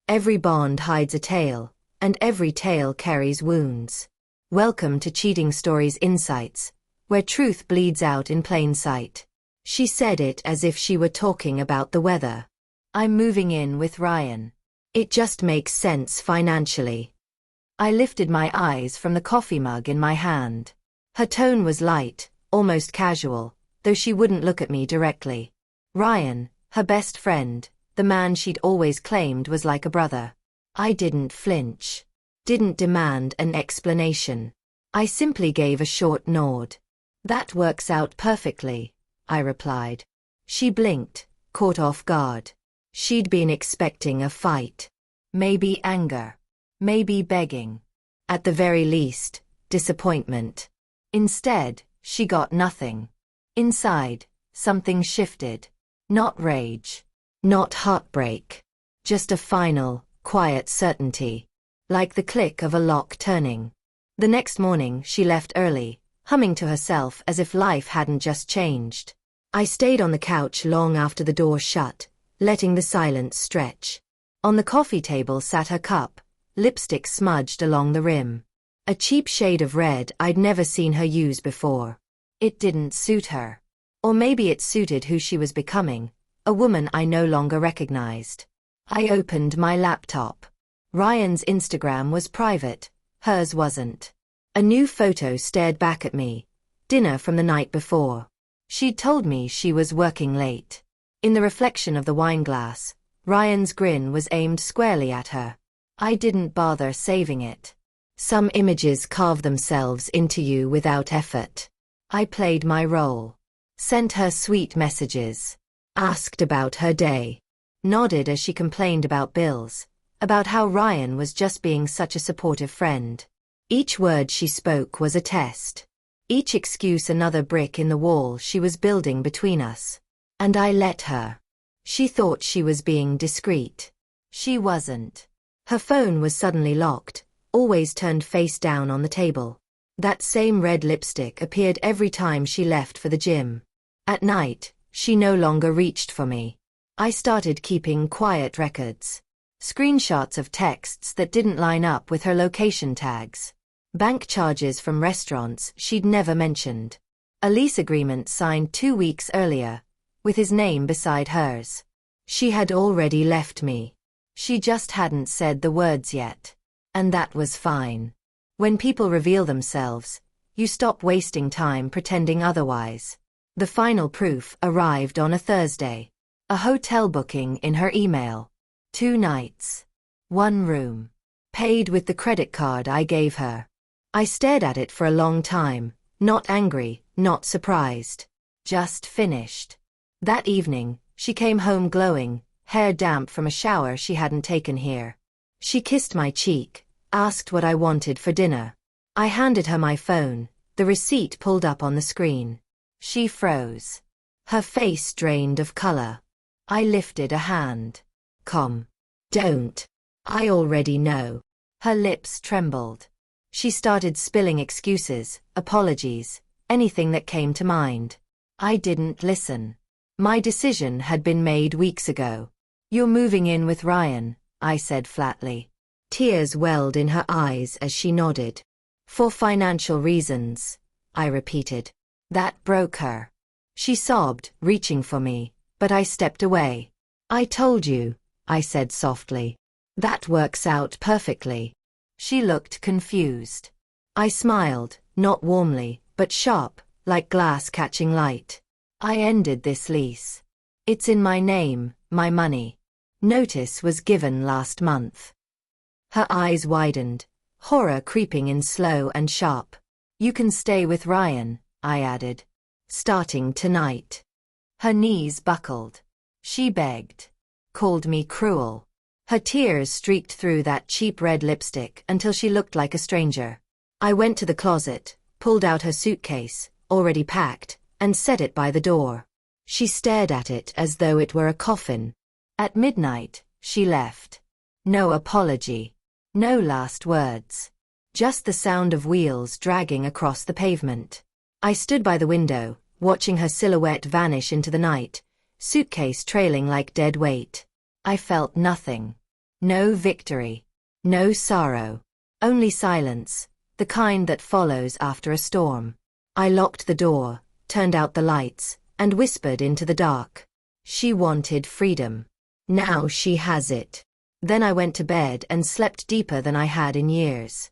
Every bond hides a tale, and every tale carries wounds. Welcome to Cheating Stories Insights, where truth bleeds out in plain sight. She said it as if she were talking about the weather. I'm moving in with Ryan. It just makes sense financially. I lifted my eyes from the coffee mug in my hand. Her tone was light, almost casual, though she wouldn't look at me directly. Ryan, her best friend, the man she'd always claimed was like a brother. I didn't flinch. Didn't demand an explanation. I simply gave a short nod. That works out perfectly, I replied. She blinked, caught off guard. She'd been expecting a fight. Maybe anger. Maybe begging. At the very least, disappointment. Instead, she got nothing. Inside, something shifted. Not rage. Not heartbreak. Just a final, quiet certainty. Like the click of a lock turning. The next morning she left early, humming to herself as if life hadn't just changed. I stayed on the couch long after the door shut, letting the silence stretch. On the coffee table sat her cup, lipstick smudged along the rim. A cheap shade of red I'd never seen her use before. It didn't suit her. Or maybe it suited who she was becoming, a woman I no longer recognized. I opened my laptop. Ryan's Instagram was private, hers wasn't. A new photo stared back at me. Dinner from the night before. She'd told me she was working late. In the reflection of the wine glass, Ryan's grin was aimed squarely at her. I didn't bother saving it. Some images carve themselves into you without effort. I played my role. Sent her sweet messages. Asked about her day. Nodded as she complained about bills. About how Ryan was just being such a supportive friend. Each word she spoke was a test. Each excuse another brick in the wall she was building between us. And I let her. She thought she was being discreet. She wasn't. Her phone was suddenly locked, always turned face down on the table. That same red lipstick appeared every time she left for the gym. At night, she no longer reached for me. I started keeping quiet records. Screenshots of texts that didn't line up with her location tags. Bank charges from restaurants she'd never mentioned. A lease agreement signed 2 weeks earlier, with his name beside hers. She had already left me. She just hadn't said the words yet. And that was fine. When people reveal themselves, you stop wasting time pretending otherwise. The final proof arrived on a Thursday. A hotel booking in her email. 2 nights. 1 room. Paid with the credit card I gave her. I stared at it for a long time, not angry, not surprised. Just finished. That evening, she came home glowing, hair damp from a shower she hadn't taken here. She kissed my cheek, asked what I wanted for dinner. I handed her my phone, the receipt pulled up on the screen. She froze. Her face drained of color. I lifted a hand. Don't. I already know. Her lips trembled. She started spilling excuses, apologies, anything that came to mind. I didn't listen. My decision had been made weeks ago. You're moving in with Ryan, I said flatly. Tears welled in her eyes as she nodded. For financial reasons, I repeated. That broke her. She sobbed, reaching for me, but I stepped away. I told you, I said softly. That works out perfectly. She looked confused. I smiled, not warmly, but sharp, like glass catching light. I ended this lease. It's in my name, my money. Notice was given last month. Her eyes widened, horror creeping in slow and sharp. You can stay with Ryan, I added. Starting tonight. Her knees buckled. She begged. Called me cruel. Her tears streaked through that cheap red lipstick until she looked like a stranger. I went to the closet, pulled out her suitcase, already packed, and set it by the door. She stared at it as though it were a coffin. At midnight, she left. No apology. No last words. Just the sound of wheels dragging across the pavement. I stood by the window, watching her silhouette vanish into the night, suitcase trailing like dead weight. I felt nothing. No victory. No sorrow. Only silence, the kind that follows after a storm. I locked the door, turned out the lights, and whispered into the dark. She wanted freedom. Now she has it. Then I went to bed and slept deeper than I had in years.